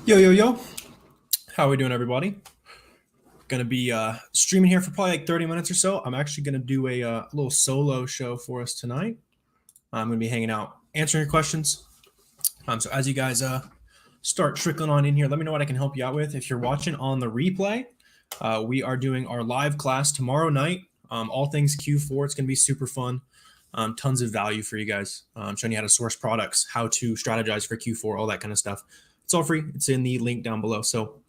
Yo, yo, yo. How we doing, everybody? Gonna be streaming here for probably like 30 minutes or so. I'm actually gonna do a little solo show for us tonight. I'm gonna be hanging out, answering your questions. So as you guys start trickling on in here, let me know what I can help you out with. If you're watching on the replay, we are doing our live class tomorrow night. All things Q4. It's gonna be super fun. Tons of value for you guys. Showing you how to source products, how to strategize for Q4, all that kind of stuff. It's all free. It's in the link down below. So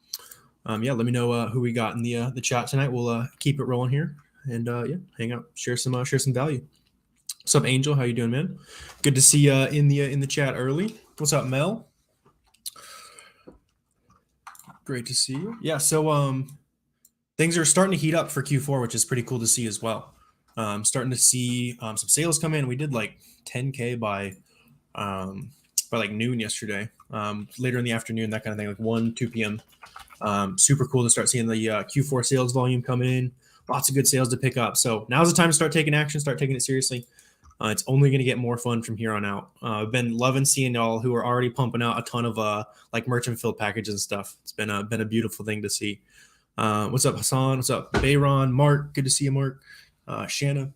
yeah, let me know who we got in the chat tonight. We'll keep it rolling here, and yeah, hang out, share some value. What's up, Angel? How you doing, man? Good to see you in the chat early. What's up, Mel? Great to see you. Yeah, so things are starting to heat up for Q4, which is pretty cool to see as well. Starting to see some sales come in. We did like 10K by like noon yesterday. Later in the afternoon, that kind of thing, like 1, 2 p.m. Super cool to start seeing the Q4 sales volume come in. Lots of good sales to pick up. So now's the time to start taking action, start taking it seriously. It's only going to get more fun from here on out. I've been loving seeing y'all who are already pumping out a ton of like merchant filled packages and stuff. It's been a beautiful thing to see. What's up, Hassan? What's up, Bayron? Mark? Good to see you, Mark. Shanna.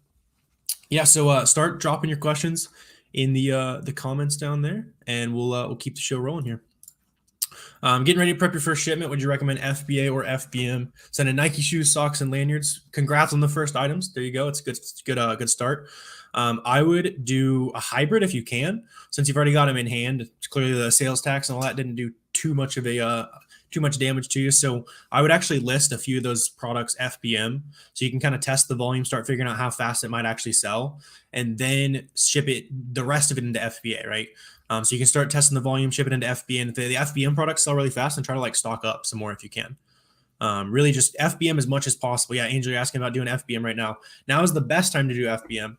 Yeah, so start dropping your questions in the comments down there, and we'll keep the show rolling here. Getting ready to prep your first shipment. Would you recommend FBA or FBM? Sending Nike shoes, socks, and lanyards. Congrats on the first items. There you go. It's a good start. I would do a hybrid if you can, since you've already got them in hand. Clearly, the sales tax and all that didn't do too much damage to you. So I would actually list a few of those products FBM, so you can kind of test the volume, start figuring out how fast it might actually sell, and then ship the rest of it into FBA, right? So you can start testing the volume, ship it into FBA, and if the FBM products sell really fast, and try to like stock up some more if you can. Really just FBM as much as possible. Yeah, Angel, you're asking about doing FBM right now. Now is the best time to do FBM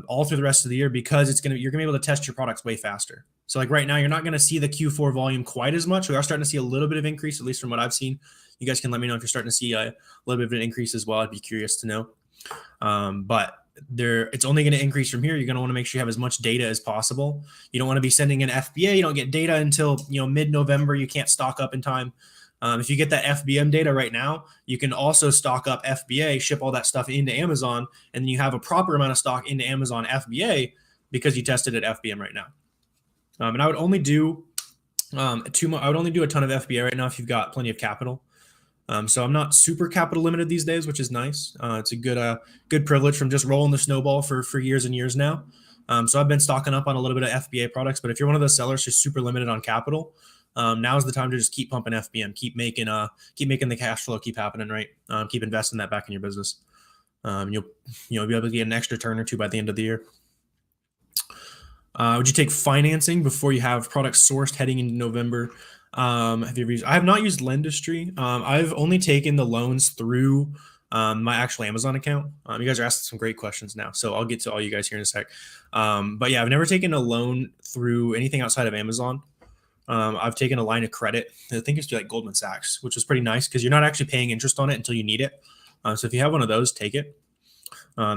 all through the rest of the year, because you're gonna be able to test your products way faster. So like right now, you're not going to see the Q4 volume quite as much. We are starting to see a little bit of increase, at least from what I've seen. You guys can let me know if you're starting to see a little bit of an increase as well. I'd be curious to know. But it's only going to increase from here. You're going to want to make sure you have as much data as possible. You don't want to be sending in FBA. You don't get data until mid-November. You can't stock up in time. If you get that FBM data right now, you can also stock up FBA, ship all that stuff into Amazon, and then you have a proper amount of stock into Amazon FBA because you tested at FBM right now. And I would only do I would only do a ton of FBA right now if you've got plenty of capital. So I'm not super capital limited these days, which is nice. It's a good privilege from just rolling the snowball for years and years now. So I've been stocking up on a little bit of FBA products. But if you're one of those sellers who's super limited on capital, now is the time to just keep pumping FBM, keep making the cash flow keep happening, right? Keep investing that back in your business. You'll be able to get an extra turn or two by the end of the year. Would you take financing before you have products sourced heading into November? I have not used Lendistry. I've only taken the loans through my actual Amazon account. You guys are asking some great questions now, so I'll get to all you guys here in a sec. But yeah, I've never taken a loan through anything outside of Amazon. I've taken a line of credit. I think it's like Goldman Sachs, which is pretty nice because you're not actually paying interest on it until you need it. So if you have one of those, take it.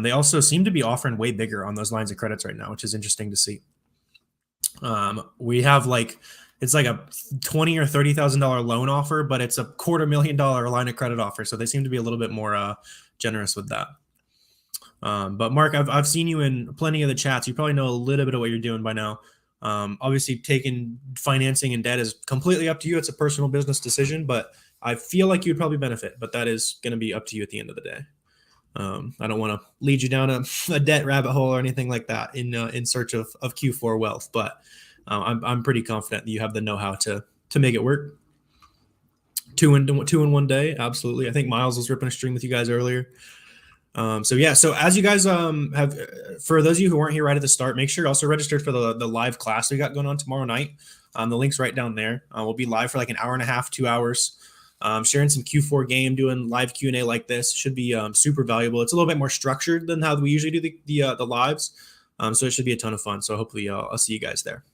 They also seem to be offering way bigger on those lines of credits right now, which is interesting to see. We have it's like a $20,000 or $30,000 loan offer, but it's a $250,000 line of credit offer. So they seem to be a little bit more generous with that. But Mark, I've seen you in plenty of the chats. You probably know a little bit of what you're doing by now. Obviously, taking financing and debt is completely up to you. It's a personal business decision, but I feel like you'd probably benefit. But that is going to be up to you at the end of the day. I don't want to lead you down a debt rabbit hole or anything like that in search of Q4 wealth, but I'm pretty confident that you have the know-how to make it work. Two in one day, absolutely. I think Miles was ripping a stream with you guys earlier. So yeah, so as you guys have, for those of you who weren't here right at the start, make sure you're also registered for the live class we got going on tomorrow night. The link's right down there. We'll be live for like an hour and a half, 2 hours. Sharing some Q4 game, doing live Q&A like this should be super valuable. It's a little bit more structured than how we usually do the lives, so it should be a ton of fun. So hopefully I'll see you guys there.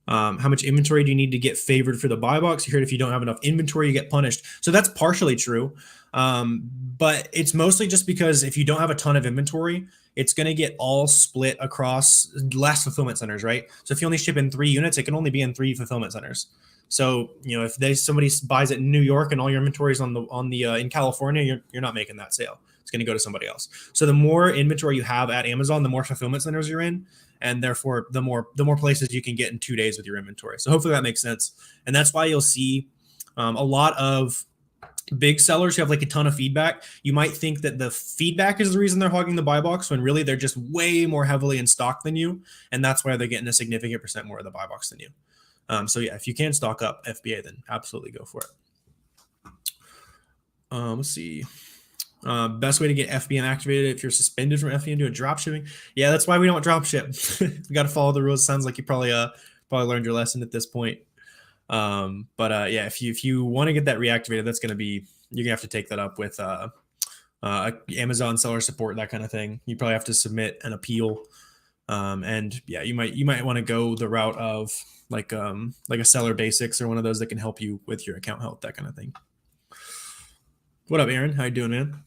How much inventory do you need to get favored for the buy box? You heard if you don't have enough inventory, you get punished. So that's partially true. But it's mostly just because if you don't have a ton of inventory, it's going to get all split across less fulfillment centers, right? So if you only ship in 3 units, it can only be in 3 fulfillment centers. So, if somebody buys it in New York and all your inventory is in California, you're not making that sale. It's going to go to somebody else. So the more inventory you have at Amazon, the more fulfillment centers you're in, and therefore the more places you can get in 2 days with your inventory. So hopefully that makes sense. And that's why you'll see a lot of big sellers who have like a ton of feedback. You might think that the feedback is the reason they're hogging the buy box, when really they're just way more heavily in stock than you, and that's why they're getting a significant percent more of the buy box than you. So yeah, if you can stock up FBA, then absolutely go for it. Let's see. Best way to get FBM activated if you're suspended from FBM doing drop shipping. Yeah, that's why we don't drop ship. We got to follow the rules. Sounds like you probably learned your lesson at this point. But yeah, if you want to get that reactivated, that's going to be, you're gonna have to take that up with Amazon seller support, that kind of thing. You probably have to submit an appeal. And yeah, you might want to go the route of like a Seller Basics or one of those that can help you with your account health, that kind of thing. What up, Aaron? How you doing, man?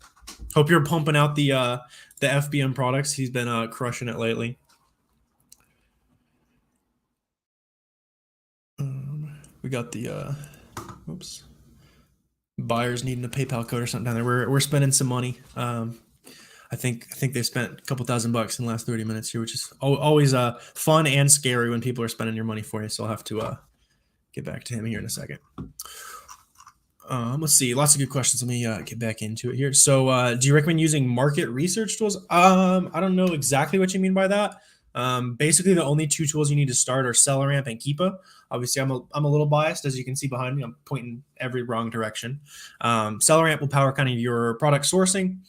Hope you're pumping out the FBM products. He's been crushing it lately. We got the buyers needing a PayPal code or something down there. We're spending some money. I think they spent a couple $1,000 in the last 30 minutes here, which is always fun and scary when people are spending your money for you. So I'll have to get back to him here in a second. Let's see. Lots of good questions. Let me get back into it here. So do you recommend using market research tools? I don't know exactly what you mean by that. Basically, the only 2 tools you need to start are SellerAmp and Keepa. Obviously, I'm a little biased, as you can see behind me. I'm pointing every wrong direction. SellerAmp will power kind of your product sourcing,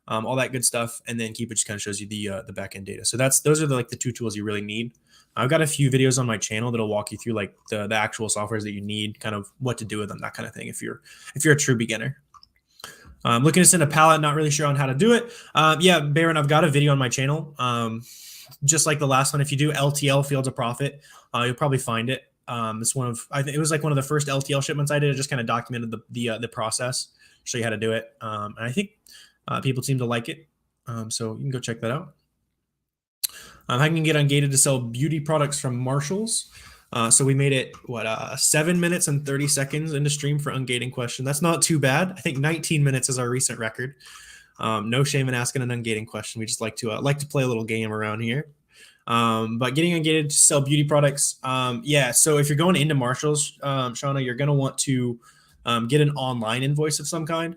all that good stuff, and then Keepa just kind of shows you the backend data. So those are the 2 tools you really need. I've got a few videos on my channel that'll walk you through like the actual softwares that you need, kind of what to do with them, that kind of thing, if you're a true beginner. Looking to send a pallet, not really sure on how to do it. Yeah, Baron, I've got a video on my channel. Just like the last one, if you do LTL Fields of Profit, you'll probably find it. It's I think it was like one of the first LTL shipments I did. I just kind of documented the process, show you how to do it. And I think people seem to like it. So you can go check that out. I can get ungated to sell beauty products from Marshalls. So we made it 7 minutes and 30 seconds into stream for ungating question. That's not too bad. I think 19 minutes is our recent record. No shame in asking an ungating question. We just like to play a little game around here. But getting ungated to sell beauty products. Yeah. So if you're going into Marshalls, Shauna, you're going to want to get an online invoice of some kind.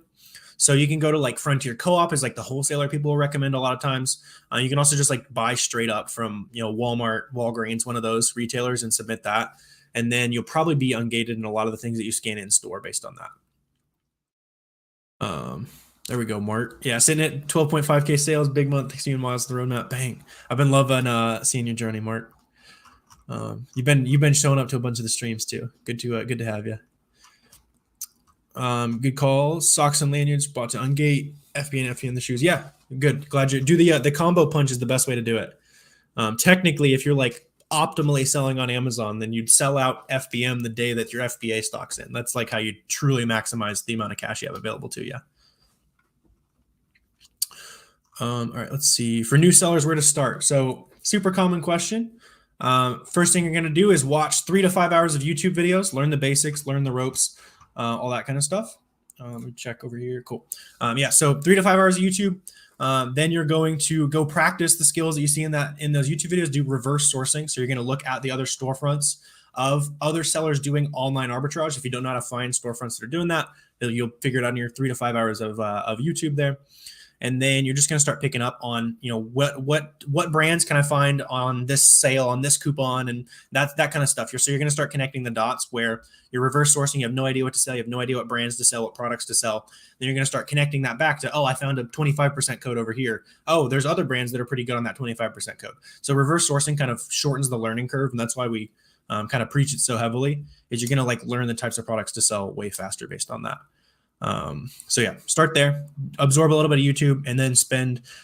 So you can go to like Frontier Co-op is like the wholesaler people will recommend a lot of times. You can also just like buy straight up from, Walmart, Walgreens, one of those retailers, and submit that. And then you'll probably be ungated in a lot of the things that you scan in store based on that. There we go, Mark. Yeah, sitting at 12.5K sales, big month, 16 miles to the roadmap. Bang. I've been loving seeing your journey, Mark. You've been showing up to a bunch of the streams too. Good to have you. Good call. Socks and lanyards bought to ungate. FB and FB in the shoes. Yeah, good. Glad you do the combo punch is the best way to do it. Technically, if you're like optimally selling on Amazon, then you'd sell out FBM the day that your FBA stocks in. That's like how you truly maximize the amount of cash you have available to you. All right, let's see. For new sellers, where to start? So super common question. First thing you're going to do is watch 3 to 5 hours of YouTube videos, learn the basics, learn the ropes, all that kind of stuff. Let me check over here. Cool. Yeah, so 3 to 5 hours of YouTube. Then you're going to go practice the skills that you see in those YouTube videos. Do reverse sourcing. So you're going to look at the other storefronts of other sellers doing online arbitrage. If you don't know how to find storefronts that are doing that, you'll figure it out in your 3 to 5 hours of YouTube there. And then you're just going to start picking up on, what brands can I find on this sale, on this coupon, and that kind of stuff. So you're going to start connecting the dots where you're reverse sourcing. You have no idea what to sell. You have no idea what brands to sell, what products to sell. Then you're going to start connecting that back to, I found a 25% code over here. Oh, there's other brands that are pretty good on that 25% code. So reverse sourcing kind of shortens the learning curve, and that's why we kind of preach it so heavily. Is you're going to learn the types of products to sell way faster based on that. So yeah, start there, absorb a little bit of YouTube, and then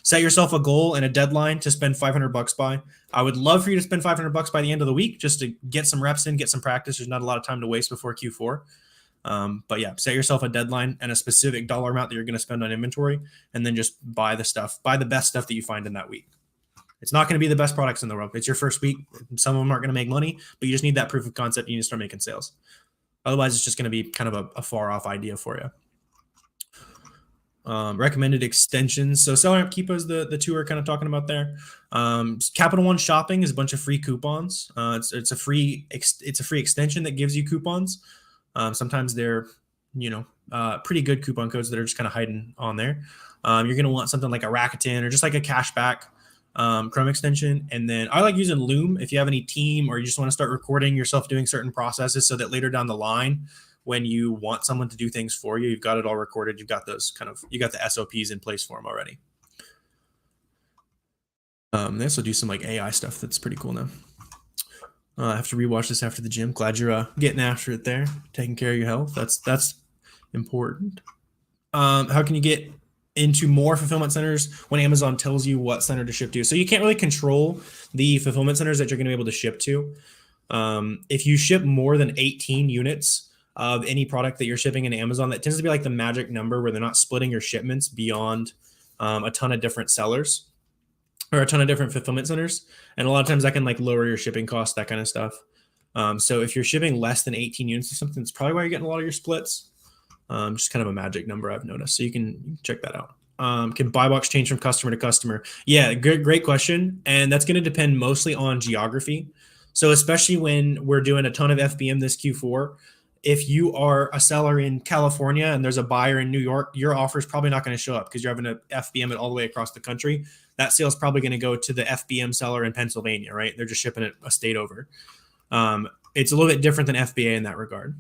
set yourself a goal and a deadline to spend $500 by. I would love for you to spend $500 by the end of the week just to get some reps in, get some practice. There's not a lot of time to waste before Q4. But yeah, set yourself a deadline and a specific dollar amount that you're going to spend on inventory, and then just buy the best stuff that you find in that week. It's not going to be the best products in the world. It's your first week. Some of them aren't going to make money, but you just need that proof of concept. You need to start making sales. Otherwise, it's just going to be kind of a far off idea for you. Recommended extensions. So SellerAmp, Keepa's the two we're kind of talking about there. Capital One Shopping is a bunch of free coupons. It's a free extension that gives you coupons. Sometimes they're pretty good coupon codes that are just kind of hiding on there. You're going to want something like a Rakuten or just like a cashback Chrome extension. And then I like using Loom if you have any team or you just want to start recording yourself doing certain processes so that later down the line, when you want someone to do things for you, you've got it all recorded. You've got you got the SOPs in place for them already. They also do some like AI stuff that's pretty cool now. I have to rewatch this after the gym. Glad you're getting after it there, taking care of your health. That's important. How can you get into more fulfillment centers when Amazon tells you what center to ship to? So you can't really control the fulfillment centers that you're going to be able to ship to. If you ship more than 18 units of any product that you're shipping in Amazon, that tends to be like the magic number where they're not splitting your shipments beyond a ton of different sellers or a ton of different fulfillment centers. And a lot of times that can like lower your shipping costs, that kind of stuff. So if you're shipping less than 18 units or something, it's probably why you're getting a lot of your splits. Just kind of a magic number I've noticed. So you can check that out. Can buy box change from customer to customer? Yeah, great question. And that's going to depend mostly on geography. So especially when we're doing a ton of FBM this Q4, if you are a seller in California and there's a buyer in New York, your offer is probably not going to show up because you're having to FBM it all the way across the country. That sale is probably going to go to the FBM seller in Pennsylvania, right? They're just shipping it a state over. It's a little bit different than FBA in that regard.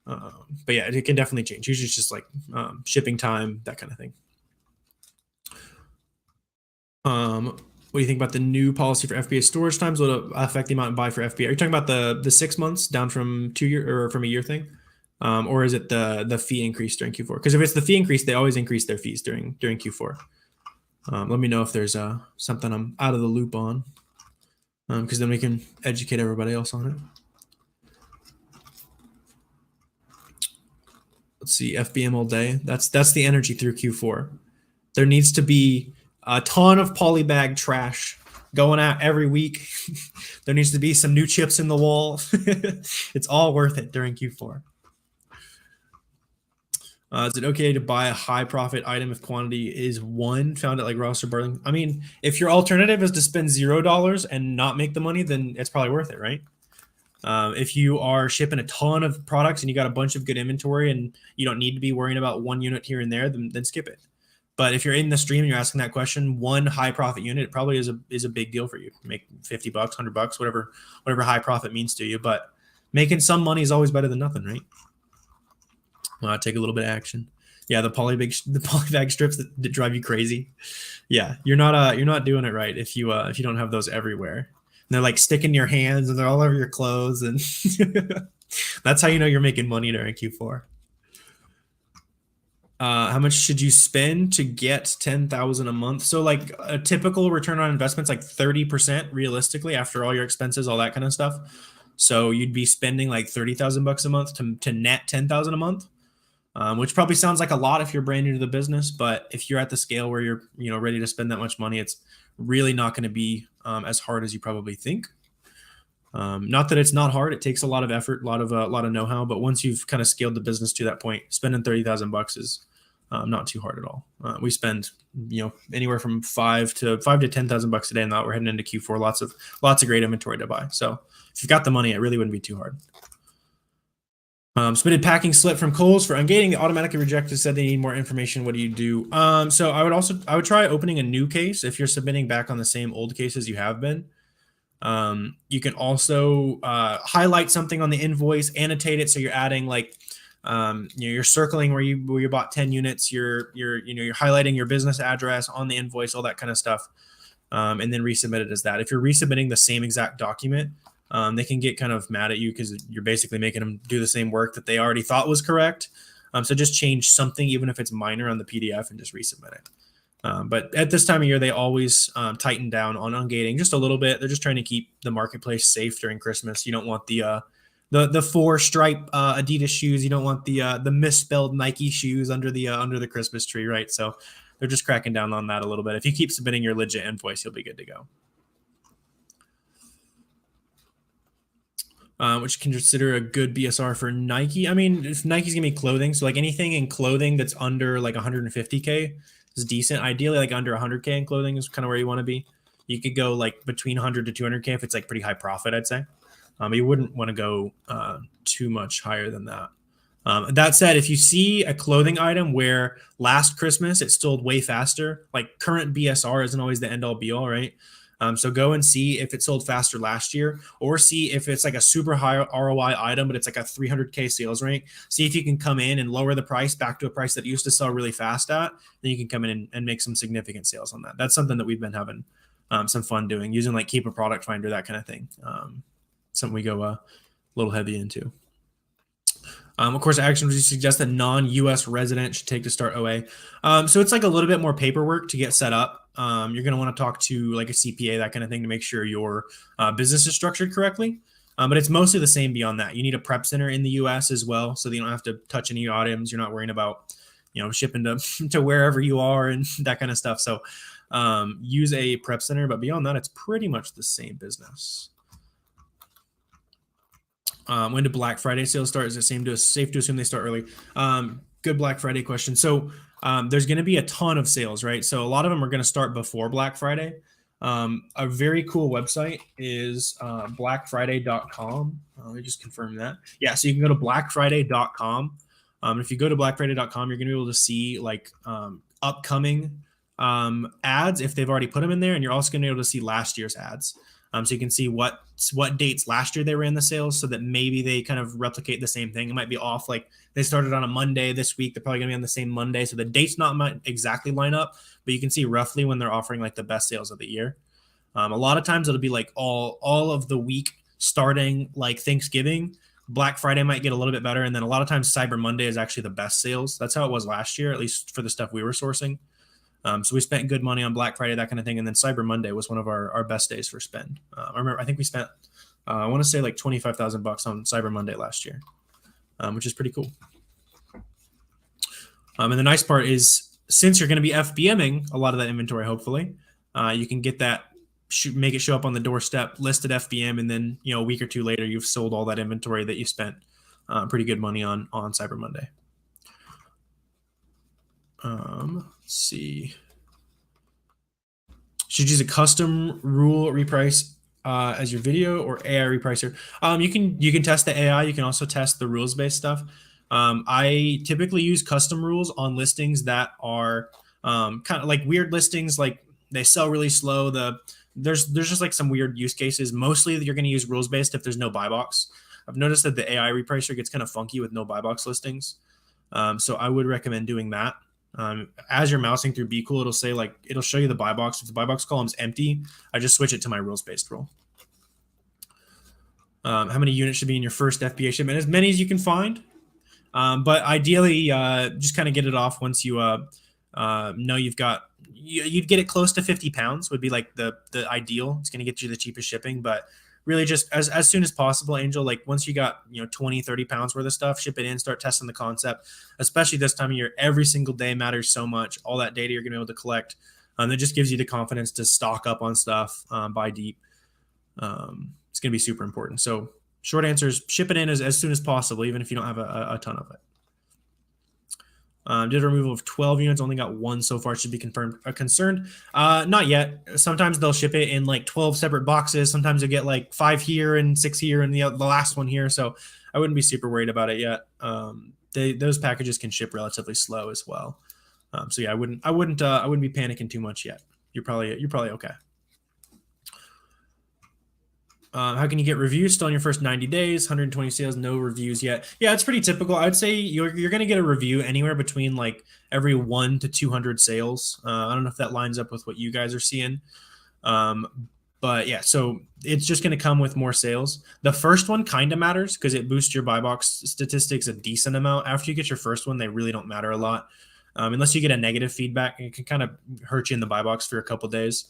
But yeah, it can definitely change. Usually it's just like shipping time, that kind of thing. What do you think about the new policy for FBA storage times? Will it affect the amount of buy for FBA? Are you talking about the 6 months down from 2 year or from a year thing? Or is it the fee increase during Q4? Because if it's the fee increase, they always increase their fees during Q4. Let me know if there's something I'm out of the loop on, because then we can educate everybody else on it. Let's see, FBM all day. That's the energy through Q4. There needs to be a ton of polybag trash going out every week. There needs to be some new chips in the wall. It's all worth it during Q4. Is it okay to buy a high profit item if quantity is 1 found at like Ross or Burlington? I mean, if your alternative is to spend $0 and not make the money, then it's probably worth it, right? If you are shipping a ton of products and you got a bunch of good inventory and you don't need to be worrying about 1 unit here and there, then skip it. But if you're in the stream and you're asking that question, 1 high profit unit, it probably is a big deal for you. Make $50, $100, whatever high profit means to you. But making some money is always better than nothing, right? Take a little bit of action. Yeah, the polybag strips that drive you crazy. Yeah, you're not doing it right if you don't have those everywhere. And they're like sticking your hands and they're all over your clothes, and that's how you know you're making money during Q4. How much should you spend to get 10,000 a month? So like a typical return on investment's like 30% realistically after all your expenses, all that kind of stuff. So you'd be spending like $30,000 a month to net 10,000 a month. Which probably sounds like a lot if you're brand new to the business, but if you're at the scale where you're ready to spend that much money, it's really not going to be as hard as you probably think. Not that it's not hard; it takes a lot of effort, a lot of know-how. But once you've kind of scaled the business to that point, spending $30,000 is not too hard at all. We spend anywhere from $5,000 to $10,000 a day, and now we're heading into Q4. Lots of great inventory to buy. So if you've got the money, it really wouldn't be too hard. Submitted packing slip from Kohl's for ungating. They automatically rejected, said they need more information. What do you do? So I would try opening a new case if you're submitting back on the same old cases you have been. You can also highlight something on the invoice, annotate it, so you're adding like you're circling where you bought 10 units. You're highlighting your business address on the invoice, all that kind of stuff, and then resubmit it as that. If you're resubmitting the same exact document, they can get kind of mad at you because you're basically making them do the same work that they already thought was correct. So just change something, even if it's minor, on the PDF and just resubmit it. But at this time of year, they always tighten down on ungating just a little bit. They're just trying to keep the marketplace safe during Christmas. You don't want the 4-stripe Adidas shoes. You don't want the misspelled Nike shoes under the Christmas tree, right? So they're just cracking down on that a little bit. If you keep submitting your legit invoice, you'll be good to go. Which you can consider a good BSR for Nike. I mean, if Nike's gonna be clothing, so like anything in clothing that's under like 150K is decent. Ideally, like under 100K in clothing is kind of where you want to be. You could go like between 100 to 200K if it's like pretty high profit, I'd say. You wouldn't want to go too much higher than that. That said, if you see a clothing item where last Christmas it sold way faster, like current BSR isn't always the end all be all, right? So go and see if it sold faster last year, or see if it's like a super high ROI item, but it's like a 300K sales rank. See if you can come in and lower the price back to a price that used to sell really fast at. Then you can come in and make some significant sales on that. That's something that we've been having some fun doing, using like Keep a Product Finder, that kind of thing. Something we go a little heavy into. Of course, actions we suggest that non-U.S. resident should take to start OA. So it's like a little bit more paperwork to get set up. You're going to want to talk to like a CPA, that kind of thing, to make sure your business is structured correctly. But it's mostly the same beyond that. You need a prep center in the U.S. as well, so that you don't have to touch any items. You're not worrying about, shipping to wherever you are and that kind of stuff. So use a prep center, but beyond that, it's pretty much the same business. When do Black Friday sales start? Is it safe to assume they start early? Good Black Friday question. So there's going to be a ton of sales, right? So a lot of them are going to start before Black Friday. A very cool website is blackfriday.com. Let me just confirm that. Yeah, so you can go to blackfriday.com. If you go to blackfriday.com, you're going to be able to see like upcoming ads if they've already put them in there, and you're also going to be able to see last year's ads. So you can see what dates last year they ran the sales, so that maybe they kind of replicate the same thing. It might be off, like they started on a Monday this week. They're probably going to be on the same Monday. So the dates might exactly line up, but you can see roughly when they're offering like the best sales of the year. A lot of times it'll be like all of the week starting like Thanksgiving. Black Friday might get a little bit better. And then a lot of times Cyber Monday is actually the best sales. That's how it was last year, at least for the stuff we were sourcing. So we spent good money on Black Friday, that kind of thing. And then Cyber Monday was one of our best days for spend. I think we spent, I want to say like $25,000 on Cyber Monday last year, which is pretty cool. And the nice part is, since you're going to be FBMing a lot of that inventory, hopefully, you can get that, make it show up on the doorstep, listed FBM, and then, a week or two later, you've sold all that inventory that you spent pretty good money on Cyber Monday. Let's see. Should you use a custom rule reprice as your video, or AI repricer? You can test the AI. You can also test the rules based stuff. I typically use custom rules on listings that are kind of like weird listings, like they sell really slow. There's just like some weird use cases. Mostly you're going to use rules based if there's no buy box. I've noticed that the AI repricer gets kind of funky with no buy box listings. So I would recommend doing that. As you're mousing through Be Cool, it'll show you the buy box. If the buy box column's empty, I just switch it to my rules based rule. How many units should be in your first FBA shipment? As many as you can find. But ideally, just kind of get it off once you know you've got, you'd get it close to 50 pounds would be like the ideal. It's going to get you the cheapest shipping, but really just as soon as possible, Angel. Like once you got 20, 30 pounds worth of stuff, ship it in, start testing the concept. Especially this time of year, every single day matters so much. All that data you're going to be able to collect, that just gives you the confidence to stock up on stuff, buy deep. It's going to be super important. So short answer is ship it in as soon as possible, even if you don't have a ton of it. Did a removal of 12 units, only got one so far, should be concerned. Not yet. Sometimes they'll ship it in like 12 separate boxes. Sometimes you'll get like 5 here and 6 here and the last one here. So I wouldn't be super worried about it yet. Those packages can ship relatively slow as well. So yeah, I wouldn't be panicking too much yet. You're probably okay. How can you get reviews still in your first 90 days? 120 sales, no reviews yet. Yeah, it's pretty typical. I'd say you're going to get a review anywhere between like every 1 to 200 sales. I don't know if that lines up with what you guys are seeing. But yeah, so it's just going to come with more sales. The first one kind of matters because it boosts your buy box statistics a decent amount. After you get your first one, they really don't matter a lot. Unless you get a negative feedback, it can kind of hurt you in the buy box for a couple days.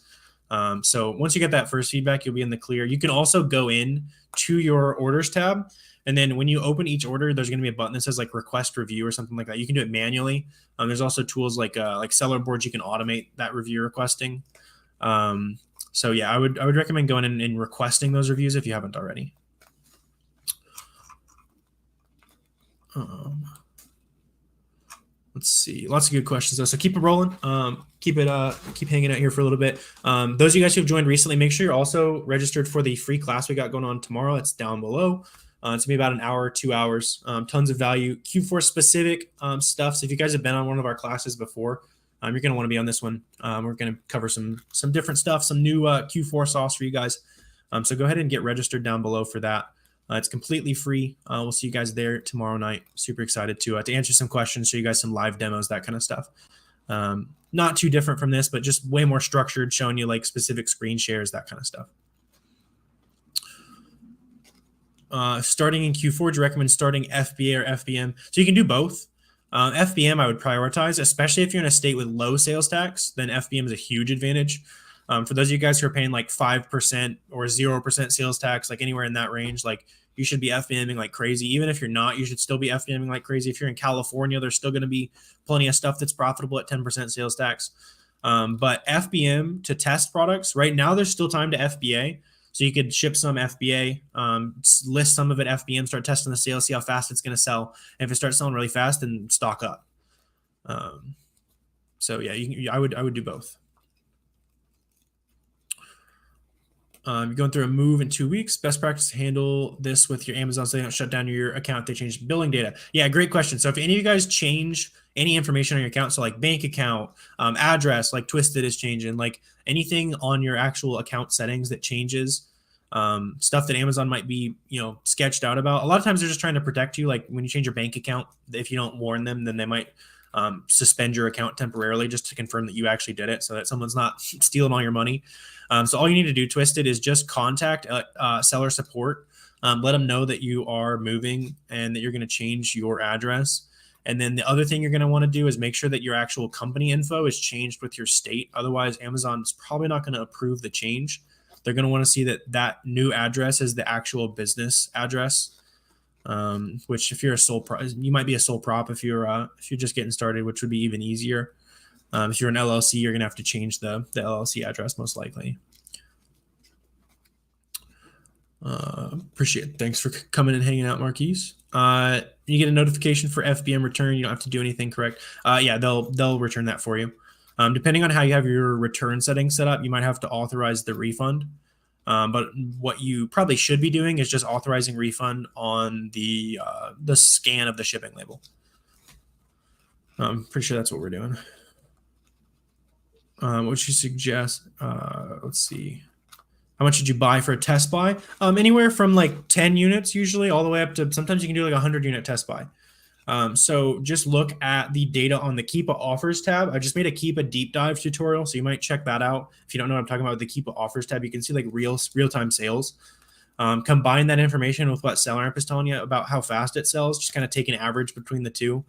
So once you get that first feedback, you'll be in the clear. You can also go in to your orders tab. And then when you open each order, there's going to be a button that says like request review or something like that. You can do it manually. There's also tools like seller boards. You can automate that review requesting. So yeah, I would recommend going in and requesting those reviews if you haven't already. Let's see, lots of good questions though. So keep it rolling. Keep hanging out here for a little bit. Those of you guys who've joined recently, make sure you're also registered for the free class we got going on tomorrow. It's down below. It's gonna be about an hour, 2 hours. Tons of value, Q4 specific stuff. So if you guys have been on one of our classes before, you're going to want to be on this one. We're going to cover some different stuff, some new Q4 sauce for you guys. So go ahead and get registered down below for that. It's completely free. We'll see you guys there tomorrow night. Super excited to answer some questions, show you guys some live demos, that kind of stuff. Not too different from this, but just way more structured, showing you like specific screen shares, that kind of stuff. Starting in Q4, do you recommend starting FBA or FBM? So you can do both. FBM I would prioritize, especially if you're in a state with low sales tax. Then FBM is a huge advantage. For those of you guys who are paying like 5% or 0% sales tax, like anywhere in that range, like you should be FBMing like crazy. Even if you're not, you should still be FBMing like crazy. If you're in California, there's still going to be plenty of stuff that's profitable at 10% sales tax. But FBM to test products, right now there's still time to FBA. So you could ship some FBA, list some of it FBM, start testing the sales, see how fast it's going to sell. And if it starts selling really fast, then stock up. So yeah, I would do both. You're going through a move in 2 weeks. Best practice to handle this with your Amazon so they don't shut down your account if they change billing data. Yeah, great question. So if any of you guys change any information on your account, so like bank account, address, like Twisted is changing, like anything on your actual account settings that changes, stuff that Amazon might be, sketched out about. A lot of times they're just trying to protect you. Like when you change your bank account, if you don't warn them, then they might suspend your account temporarily just to confirm that you actually did it so that someone's not stealing all your money. So all you need to do, Twisted, is just contact seller support. Let them know that you are moving and that you're going to change your address. And then the other thing you're going to want to do is make sure that your actual company info is changed with your state. Otherwise, Amazon's probably not going to approve the change. They're going to want to see that new address is the actual business address. Which if you're a sole prop, you might be a sole prop if you're just getting started, which would be even easier. If you're an LLC, you're going to have to change the LLC address most likely. Appreciate it. Thanks for coming and hanging out, Marquise. You get a notification for FBM return. You don't have to do anything, correct? Yeah, they'll return that for you. Depending on how you have your return settings set up, you might have to authorize the refund. But what you probably should be doing is just authorizing refund on the scan of the shipping label. I'm pretty sure that's what we're doing. What would you suggest? Let's see. How much did you buy for a test buy? Anywhere from like 10 units usually all the way up to sometimes you can do like a 100-unit test buy. So just look at the data on the Keepa Offers tab. I just made a Keepa deep dive tutorial, so you might check that out. If you don't know what I'm talking about with the Keepa Offers tab, you can see like real-time sales. Combine that information with what SellerAmp is telling you about how fast it sells, just kind of take an average between the two.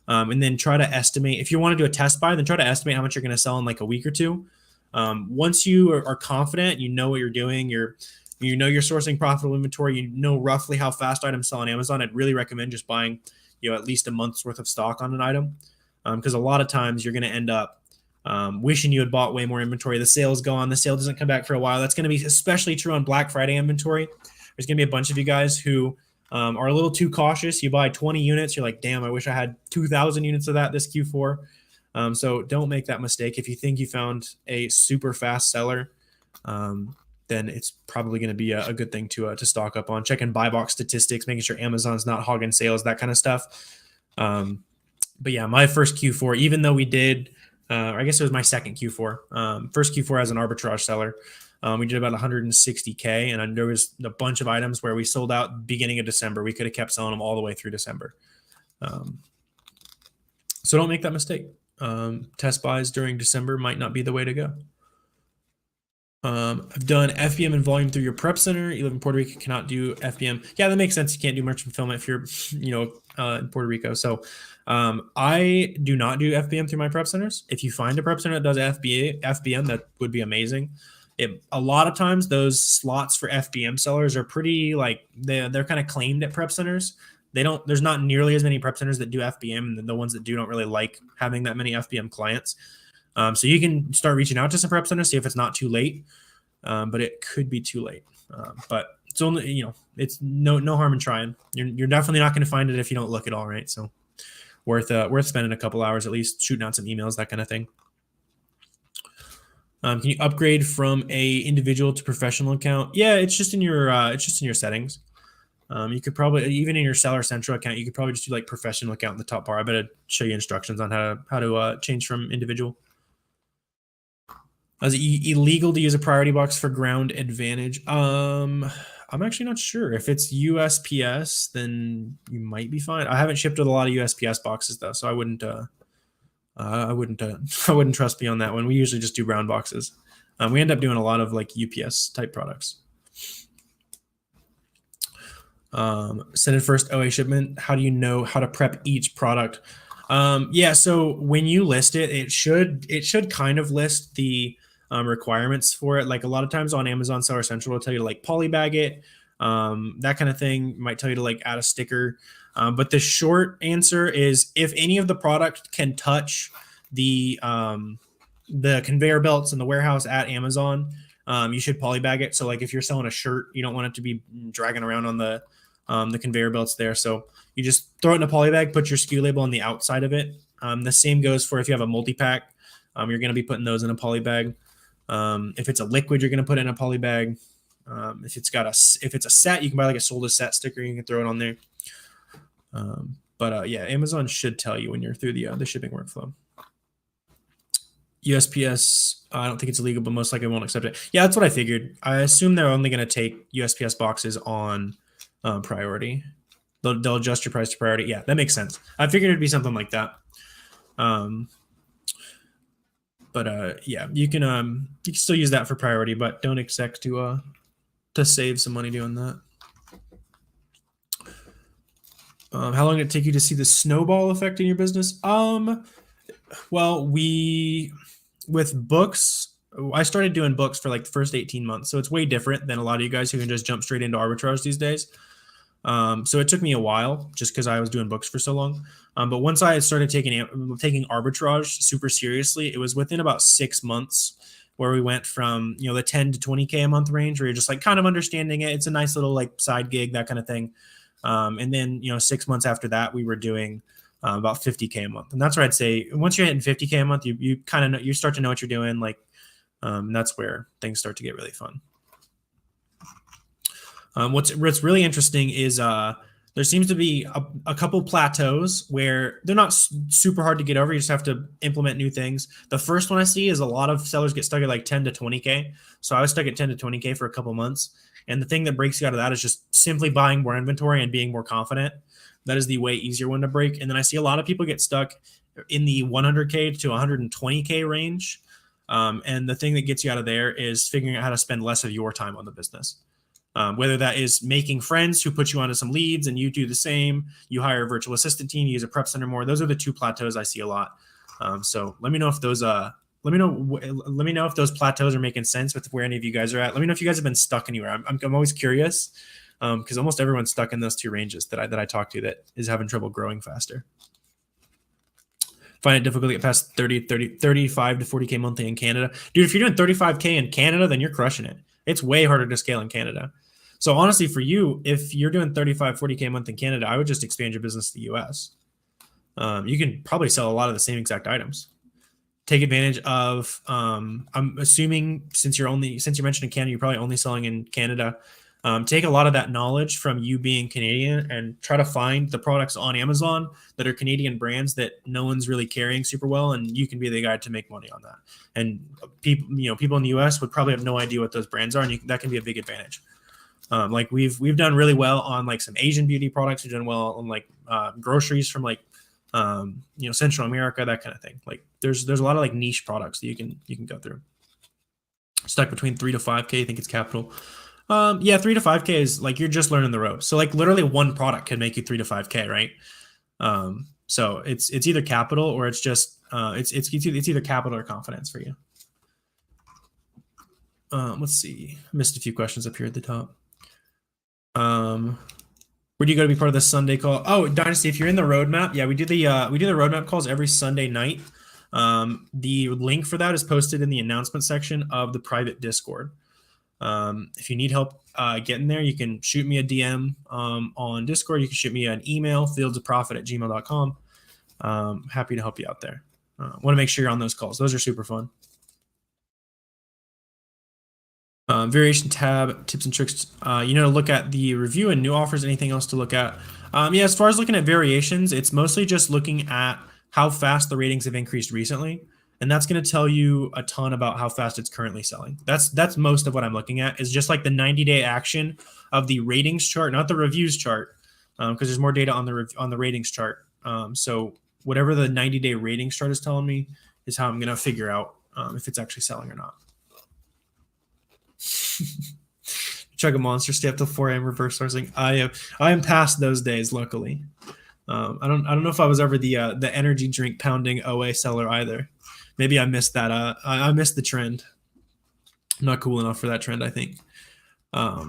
And then try to estimate, if you want to do a test buy, then try to estimate how much you're going to sell in like a week or two. Once you are confident, you know what you're doing, you're sourcing profitable inventory, you know roughly how fast items sell on Amazon, I'd really recommend just buying at least a month's worth of stock on an item, because a lot of times you're going to end up wishing you had bought way more inventory. The sale's gone. The sale doesn't come back for a while. That's going to be especially true on Black Friday inventory. There's going to be a bunch of you guys who are a little too cautious. You buy 20 units. You're like, damn, I wish I had 2,000 units of that this Q4. So don't make that mistake. If you think you found a super fast seller, then it's probably going to be a good thing to stock up on. Checking buy box statistics, making sure Amazon's not hogging sales, that kind of stuff. But yeah, my first Q4, even though we did, I guess it was my second Q4, first Q4 as an arbitrage seller, we did about 160K, and there was a bunch of items where we sold out beginning of December. We could have kept selling them all the way through December. So don't make that mistake. Test buys during December might not be the way to go. I've done FBM and volume through your prep center. You live in Puerto Rico, cannot do FBM. Yeah, that makes sense. You can't do merchant fulfillment if you're, in Puerto Rico. So, I do not do FBM through my prep centers. If you find a prep center that does FBM, that would be amazing. A lot of times those slots for FBM sellers are pretty like they're kind of claimed at prep centers. There's not nearly as many prep centers that do FBM, and the ones that do don't really like having that many FBM clients. So you can start reaching out to some prep centers, see if it's not too late. But it could be too late. But it's only, it's no harm in trying. You're definitely not going to find it if you don't look at all, right? So worth spending a couple hours at least shooting out some emails, that kind of thing. Can you upgrade from a individual to professional account? Yeah, it's just in your settings. You could probably, even in your Seller Central account, you could probably just do like professional account in the top bar. I better show you instructions on how to change from individual. Is it illegal to use a priority box for ground advantage? I'm actually not sure. If it's USPS, then you might be fine. I haven't shipped with a lot of USPS boxes though, so I wouldn't trust me on that one. We usually just do brown boxes. We end up doing a lot of like UPS type products. Send it first OA shipment. How do you know how to prep each product? Yeah, so when you list it, it should kind of list the requirements for it. Like a lot of times on Amazon Seller Central, it'll tell you to like polybag it, that kind of thing. It might tell you to like add a sticker. But the short answer is if any of the product can touch the conveyor belts in the warehouse at Amazon, you should polybag it. So like if you're selling a shirt, you don't want it to be dragging around on the conveyor belts there. So you just throw it in a poly bag, put your SKU label on the outside of it. The same goes for if you have a multi-pack, you're going to be putting those in a poly bag. If it's a liquid, you're going to put it in a poly bag. If it's a set, you can buy like a sold as set sticker. You can throw it on there. Yeah, Amazon should tell you when you're through the shipping workflow. USPS, I don't think it's illegal, but most likely won't accept it. Yeah, that's what I figured. I assume they're only going to take USPS boxes on priority. They'll adjust your price to priority. Yeah, that makes sense. I figured it'd be something like that. Yeah, you can still use that for priority, but don't expect to save some money doing that. How long did it take you to see the snowball effect in your business? Well, with books, I started doing books for like the first 18 months. So it's way different than a lot of you guys who can just jump straight into arbitrage these days. So it took me a while just because I was doing books for so long. But once I started taking arbitrage super seriously, it was within about 6 months where we went from, the 10 to 20K a month range where you're just like kind of understanding it. It's a nice little like side gig, that kind of thing. And then, 6 months after that, we were doing about 50K a month. And that's where I'd say once you're hitting 50K a month, you kind of know, you start to know what you're doing. Like, that's where things start to get really fun. What's really interesting is there seems to be a couple plateaus where they're not super hard to get over. You just have to implement new things. The first one I see is a lot of sellers get stuck at like 10 to 20K. So I was stuck at 10 to 20K for a couple months. And the thing that breaks you out of that is just simply buying more inventory and being more confident. That is the way easier one to break. And then I see a lot of people get stuck in the 100K to 120K range. And the thing that gets you out of there is figuring out how to spend less of your time on the business. Whether that is making friends who put you onto some leads and you do the same, you hire a virtual assistant team, you use a prep center more. Those are the two plateaus I see a lot. So let me know if those let me know if those plateaus are making sense with where any of you guys are at. Let me know if you guys have been stuck anywhere. I'm always curious because almost everyone's stuck in those two ranges that I talk to that is having trouble growing faster. Find it difficult to get past 35 to 40K monthly in Canada. Dude, if you're doing 35K in Canada, then you're crushing it. It's way harder to scale in Canada. So honestly, for you, if you're doing 35, 40K a month in Canada, I would just expand your business to the US. You can probably sell a lot of the same exact items. Take advantage of, I'm assuming since you mentioned in Canada, you're probably only selling in Canada. Take a lot of that knowledge from you being Canadian and try to find the products on Amazon that are Canadian brands that no one's really carrying super well, and you can be the guy to make money on that. And people in the US would probably have no idea what those brands are, and that can be a big advantage. Like we've done really well on like some Asian beauty products. We've done well on like groceries from like Central America, that kind of thing. Like there's a lot of like niche products that you can go through. Stuck between 3 to 5K. I think it's capital. Yeah, 3 to 5K is like you're just learning the ropes. So like literally one product can make you 3 to 5K, right? So it's either capital or it's just it's either capital or confidence for you. Let's see. I missed a few questions up here at the top. Where do you go to be part of the Sunday call? Oh, Dynasty, if you're in the roadmap, yeah, we do the roadmap calls every Sunday night. The link for that is posted in the announcement section of the private Discord. If you need help getting there, you can shoot me a DM on Discord. You can shoot me an email, fieldsofprofit@gmail.com. Happy to help you out there. Want to make sure you're on those calls. Those are super fun. Variation tab, tips and tricks. You know, to look at the review and new offers. Anything else to look at? Yeah, as far as looking at variations, it's mostly just looking at how fast the ratings have increased recently. And that's going to tell you a ton about how fast it's currently selling. That's most of what I'm looking at is just like the 90-day action of the ratings chart, not the reviews chart, because there's more data on the ratings chart. So whatever the 90-day ratings chart is telling me is how I'm going to figure out if it's actually selling or not. Chug a monster, stay up till 4 a.m. reverse sourcing. I am past those days, luckily. I don't know if I was ever the energy drink pounding OA seller either. Maybe I missed that. I missed the trend. I'm not cool enough for that trend, I think. But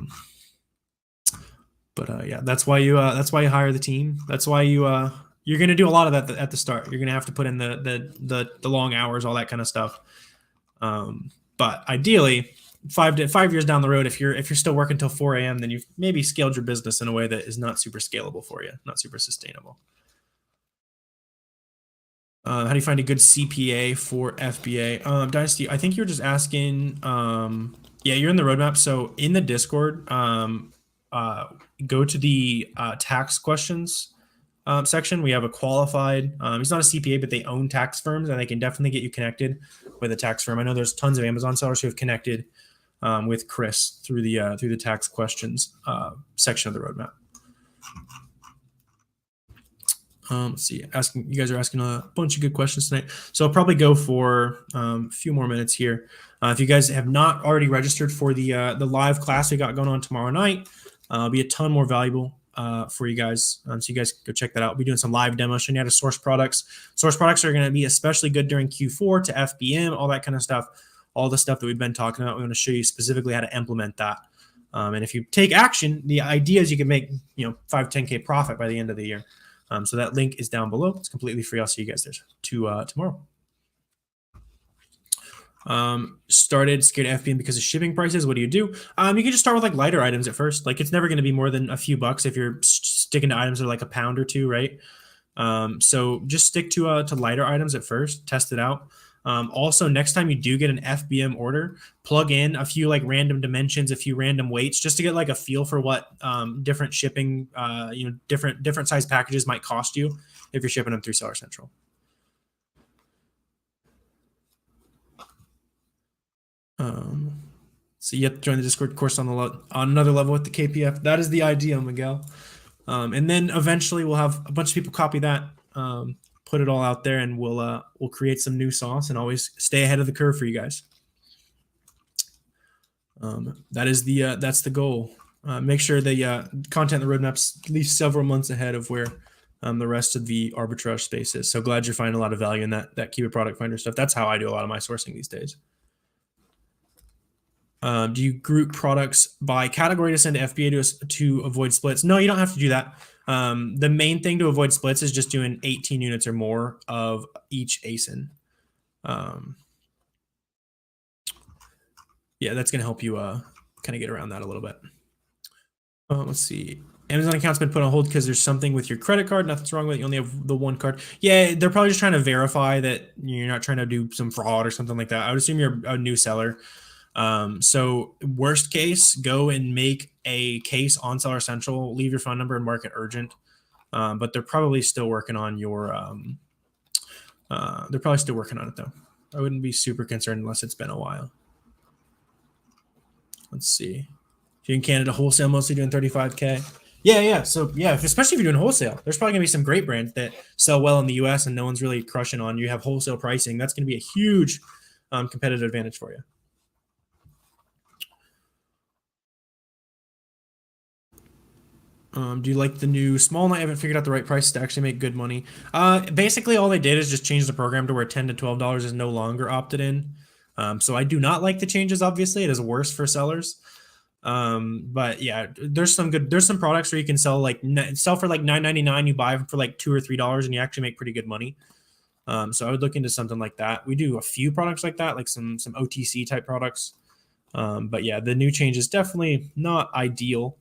yeah, that's why you hire the team. That's why you're gonna do a lot of that at the start. You're gonna have to put in the long hours, all that kind of stuff. But ideally, 5 years down the road, if you're still working till 4 a.m., then you've maybe scaled your business in a way that is not super scalable for you, not super sustainable. How do you find a good CPA for FBA? Dynasty, I think you're just asking, yeah, you're in the roadmap. So in the Discord, go to the tax questions section. We have a qualified, he's not a CPA, but they own tax firms and they can definitely get you connected with a tax firm. I know there's tons of Amazon sellers who have connected with Chris through the tax questions section of the roadmap. Let's see. You guys are asking a bunch of good questions tonight, so I'll probably go for a few more minutes here. If you guys have not already registered for the live class we got going on tomorrow night, it'll be a ton more valuable for you guys. So you guys go check that out. We'll be doing some live demos, showing you how to source products. Source products are going to be especially good during Q4 to FBM, all that kind of stuff. All the stuff that we've been talking about. We want to show you specifically how to implement that. And if you take action, the idea is you can make 5, 10K profit by the end of the year. So that link is down below. It's completely free. I'll see you guys there tomorrow. Started scared of FBM because of shipping prices. What do? You can just start with like lighter items at first. Like it's never going to be more than a few bucks if you're sticking to items that are like a pound or two, right? So just stick to lighter items at first. Test it out. Also, next time you do get an FBM order, plug in a few like random dimensions, a few random weights, just to get like a feel for what different shipping, different size packages might cost you if you're shipping them through Seller Central. So you have to join the Discord course on another level with the KPF. That is the idea, Miguel. And then eventually we'll have a bunch of people copy that. Put it all out there, and we'll create some new sauce and always stay ahead of the curve for you guys. That's the goal. Make sure the content in the roadmap's at least several months ahead of where the rest of the arbitrage space is. So glad you're finding a lot of value in that keyword product finder stuff. That's how I do a lot of my sourcing these days. Do you group products by category to send to FBA to avoid splits? No, you don't have to do that. The main thing to avoid splits is just doing 18 units or more of each ASIN. Yeah, that's going to help you kind of get around that a little bit. Let's see. Amazon account's been put on hold because there's something with your credit card. Nothing's wrong with it. You only have the one card. Yeah, they're probably just trying to verify that you're not trying to do some fraud or something like that. I would assume you're a new seller. So worst case, go and make a case on Seller Central, leave your phone number and mark it urgent. But they're probably still working on they're probably still working on it though. I wouldn't be super concerned unless it's been a while. Let's see. If you're in Canada, wholesale, mostly doing 35K. Yeah. So yeah, especially if you're doing wholesale, there's probably gonna be some great brands that sell well in the US and no one's really crushing on. You have wholesale pricing. That's going to be a huge competitive advantage for you. Do you like the new small night? I haven't figured out the right price to actually make good money. Basically, all they did is just change the program to where $10 to $12 is no longer opted in. So I do not like the changes. Obviously, it is worse for sellers. But yeah, there's some products where you can sell for like $9.99. You buy them for like $2 or $3, and you actually make pretty good money. So I would look into something like that. We do a few products like that, like some OTC type products. But yeah, the new change is definitely not ideal.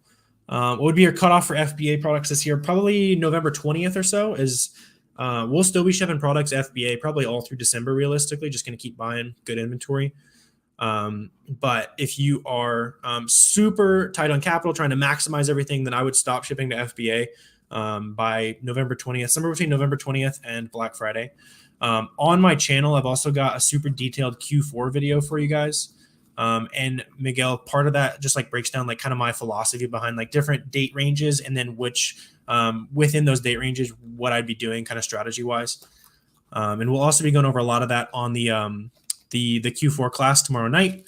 What would be your cutoff for FBA products this year? Probably November 20th or so is we'll still be shipping products FBA probably all through December, realistically, just going to keep buying good inventory. But if you are super tight on capital, trying to maximize everything, then I would stop shipping to FBA by November 20th, somewhere between November 20th and Black Friday. On my channel, I've also got a super detailed Q4 video for you guys. And Miguel, part of that just like breaks down like kind of my philosophy behind like different date ranges, and then which within those date ranges, what I'd be doing kind of strategy wise. And we'll also be going over a lot of that on the Q4 class tomorrow night.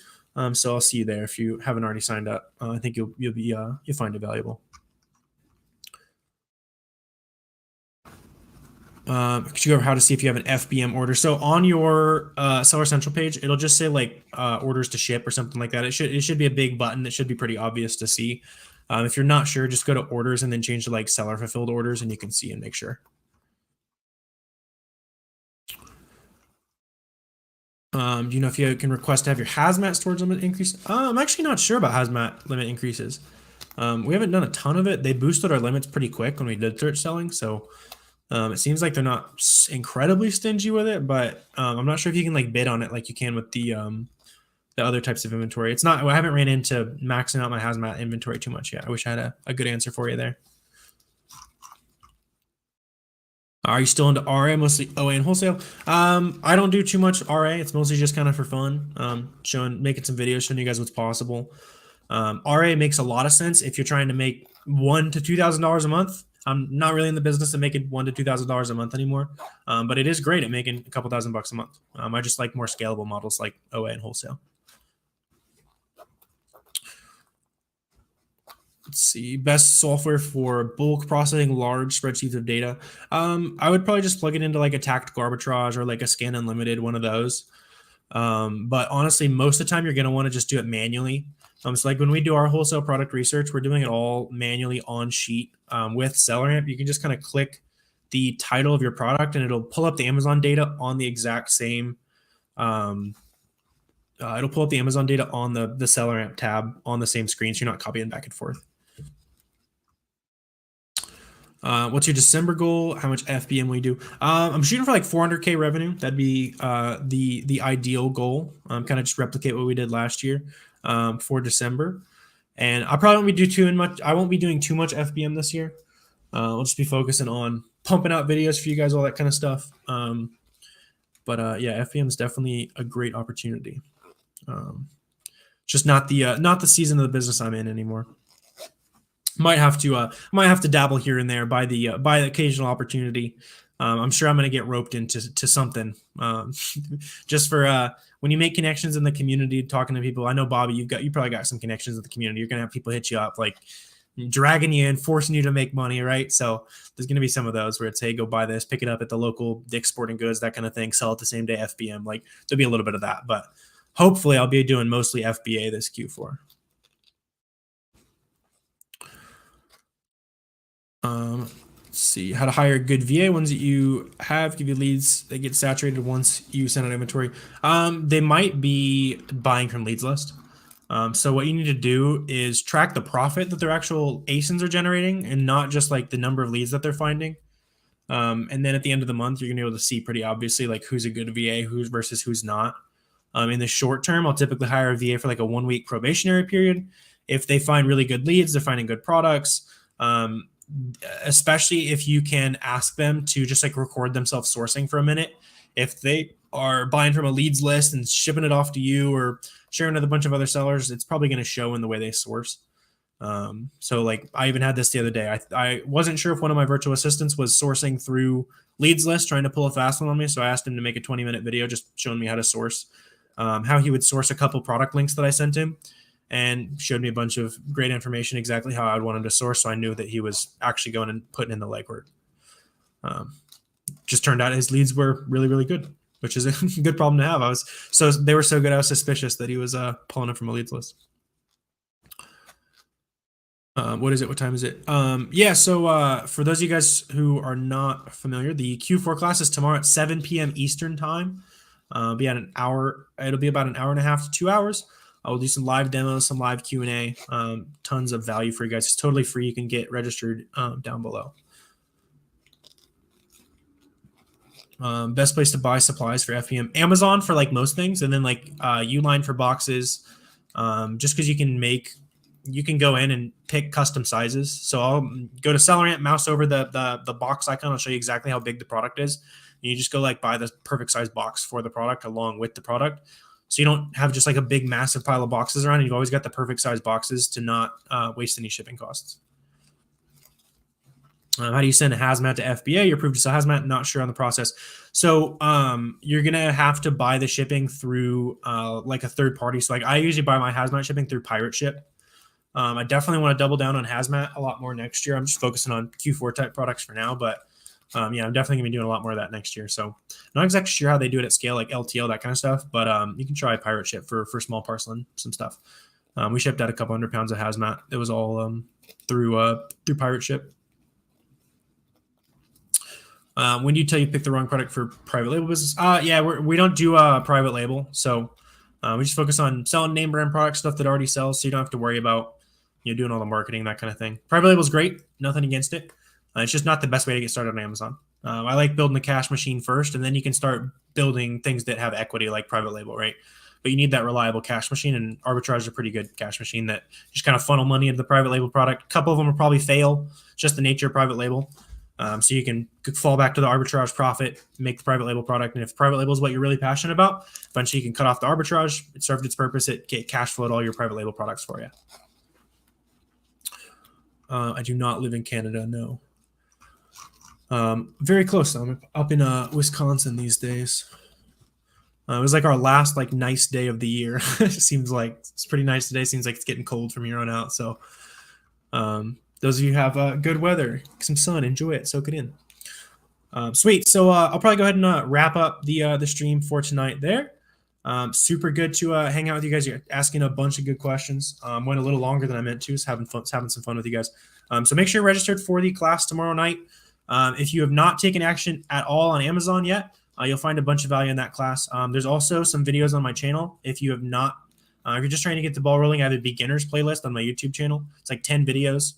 So I'll see you there if you haven't already signed up. I think you'll find it valuable. Could you go over how to see if you have an FBM order? So on your Seller Central page, it'll just say like orders to ship or something like that. It should be a big button. It should be pretty obvious to see. If you're not sure, just go to orders and then change to like seller fulfilled orders, and you can see and make sure. Do you know if you can request to have your hazmat storage limit increase? I'm actually not sure about hazmat limit increases. We haven't done a ton of it. They boosted our limits pretty quick when we did search selling, so it seems like they're not incredibly stingy with it, but I'm not sure if you can like bid on it like you can with the other types of inventory. It's not. I haven't ran into maxing out my hazmat inventory too much yet. I wish I had a good answer for you there. Are you still into RA, mostly OA and wholesale? I don't do too much RA. It's mostly just kind of for fun, making some videos showing you guys what's possible. RA makes a lot of sense if you're trying to make $1,000 to $2,000 a month. I'm not really in the business of making $1,000 to $2,000 a month anymore, but it is great at making a couple $1,000 a month. I just like more scalable models like OA and wholesale. Let's see, best software for bulk processing large spreadsheets of data. I would probably just plug it into like a tactical arbitrage or like a Scan Unlimited, one of those. But honestly, most of the time you're going to want to just do it manually. So like when we do our wholesale product research, we're doing it all manually on sheet. With SellerAmp, you can just kind of click the title of your product and it'll pull up the Amazon data on the exact same. It'll pull up the Amazon data on the SellerAmp tab on the same screen, so you're not copying back and forth. What's your December goal? How much FBM we do? I'm shooting for like 400K revenue. That'd be the ideal goal. Kind of just replicate what we did last year for December. And I probably won't be doing too much FBM this year. I'll just be focusing on pumping out videos for you guys, all that kind of stuff. But yeah, FBM is definitely a great opportunity. Just not the season of the business I'm in anymore. Might have to dabble here and there by the occasional opportunity. I'm sure I'm going to get roped into something. Just for when you make connections in the community, talking to people. I know Bobby, you probably got some connections in the community. You're going to have people hit you up like dragging you in, forcing you to make money, right? So there's going to be some of those where it's, hey, go buy this, pick it up at the local Dick's Sporting Goods, that kind of thing. Sell it the same day FBM. Like there'll be a little bit of that, but hopefully I'll be doing mostly FBA this Q4. Let's see how to hire good VA ones that you have, give you leads. They get saturated once you send out inventory. They might be buying from leads list. So what you need to do is track the profit that their actual ASINs are generating and not just like the number of leads that they're finding. And then at the end of the month, you're gonna be able to see pretty obviously like who's a good VA, versus who's not. In the short term, I'll typically hire a VA for like a 1 week probationary period. If they find really good leads, they're finding good products. Especially if you can ask them to just like record themselves sourcing for a minute. If they are buying from a leads list and shipping it off to you or sharing with a bunch of other sellers, it's probably going to show in the way they source. So like I even had this the other day. I wasn't sure if one of my virtual assistants was sourcing through leads list, trying to pull a fast one on me. So I asked him to make a 20-minute video just showing me how to source, how he would source a couple product links that I sent him. and showed me a bunch of great information, exactly how I'd want him to source. So I knew that he was actually going and putting in the legwork. Just turned out his leads were really, really good, which is a good problem to have. They were so good, I was suspicious that he was pulling it from a leads list. What is it? What time is it? Yeah, so for those of you guys who are not familiar, the Q4 class is tomorrow at 7 p.m. Eastern time. It'll be about an hour and a half to 2 hours. I will do some live demos, some live Q&A, tons of value for you guys. It's totally free. You can get registered down below. Best place to buy supplies for FBM, Amazon for like most things, and then like Uline for boxes. Just because you can go in and pick custom sizes. So I'll go to SellerAmp, mouse over the box icon. I'll show you exactly how big the product is. And you just go like buy the perfect size box for the product along with the product. So you don't have just like a big massive pile of boxes around. You've always got the perfect size boxes to not waste any shipping costs. How do you send a hazmat to FBA? You're approved to sell hazmat, not sure on the process. So you're going to have to buy the shipping through like a third party. So like I usually buy my hazmat shipping through Pirate Ship. I definitely want to double down on hazmat a lot more next year. I'm just focusing on Q4 type products for now, but yeah, I'm definitely gonna be doing a lot more of that next year. So not exactly sure how they do it at scale, like LTL, that kind of stuff, but you can try Pirate Ship for small parcel and some stuff. We shipped out a couple 100 pounds of hazmat. It was all through Pirate Ship. When do you tell you pick the wrong product for private label business? Yeah, we don't do private label, so we just focus on selling name brand products, stuff that already sells, so you don't have to worry about doing all the marketing, that kind of thing. Private label is great, nothing against it. It's just not the best way to get started on Amazon. I like building the cash machine first, and then you can start building things that have equity like private label, right? But you need that reliable cash machine, and Arbitrage is a pretty good cash machine that just kind of funnel money into the private label product. A couple of them will probably fail, it's just the nature of private label. So you can fall back to the Arbitrage profit, make the private label product, and if private label is what you're really passionate about, eventually you can cut off the Arbitrage. It served its purpose. It cash flowed all your private label products for you. I do not live in Canada, no. Very close. I'm up in Wisconsin these days. It was like our last like nice day of the year. It seems like it's pretty nice today. Seems like it's getting cold from here on out. So those of you who have good weather, some sun, enjoy it, soak it in. Sweet. So I'll probably go ahead and wrap up the stream for tonight there. Super good to hang out with you guys. You're asking a bunch of good questions. Went a little longer than I meant to. Just having some fun with you guys. So make sure you're registered for the class tomorrow night. If you have not taken action at all on Amazon yet, you'll find a bunch of value in that class. There's also some videos on my channel. If you have not, if you're just trying to get the ball rolling, I have a beginners playlist on my YouTube channel. It's like 10 videos.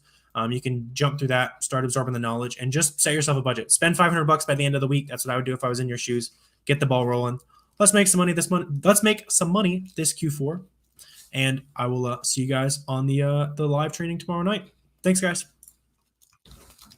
You can jump through that, start absorbing the knowledge, and just set yourself a budget. Spend $500 by the end of the week. That's what I would do if I was in your shoes. Get the ball rolling. Let's make some money this month. Let's make some money this Q4, and I will see you guys on the live training tomorrow night. Thanks, guys.